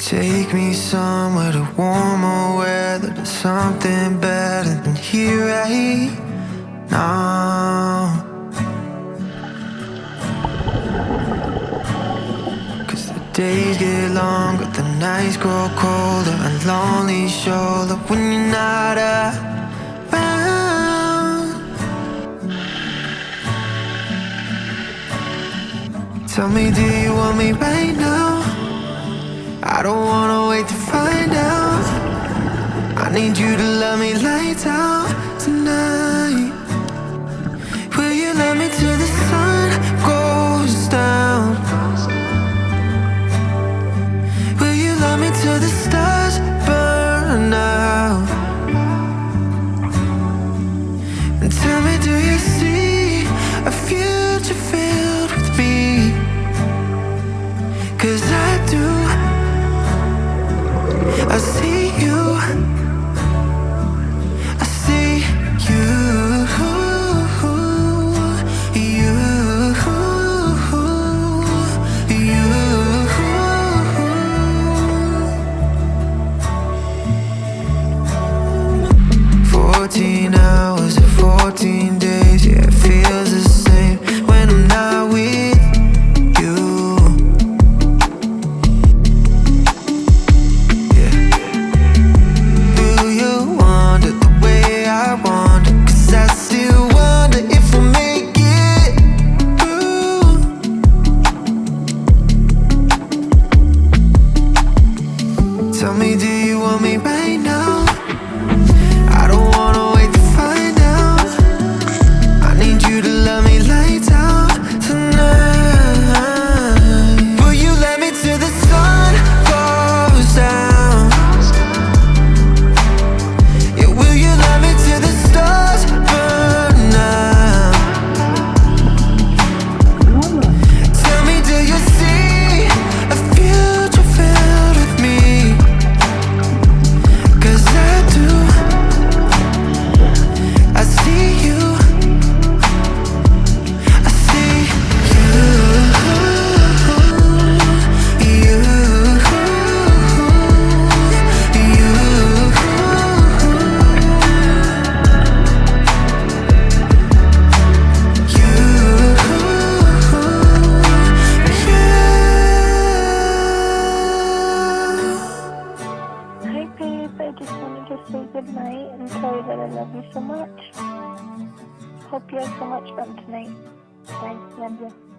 Take me somewhere to warmer weather, to something better than here right now. 'Cause the days get longer, the nights grow colder, a lonely shoulder when you're not around. Tell me, do you want me right now? I don't wanna wait to find out. I need you to love me lights out tonight. Will you love me till the sun goes down? Will you love me till the stars burn out? And tell me, do you see a future filled with me? 'Cause I do. I see you, I see you, you, you. 14 hours or 14 days, yeah, it feels the same when I'm not with you. Tell me, do you want me right now? I don't wanna wait to find out. I need you to love me lights out tonight. Will you let me till the sun goes down? Yeah, will you love me till the stars burn out? Tell me, do you see a future filled with me? 'Cause I do. I see you, I see you, you, Hi babe, I just wanted to say goodnight and tell you that I love you so much. Hope you have so much fun tonight. Bye, love you.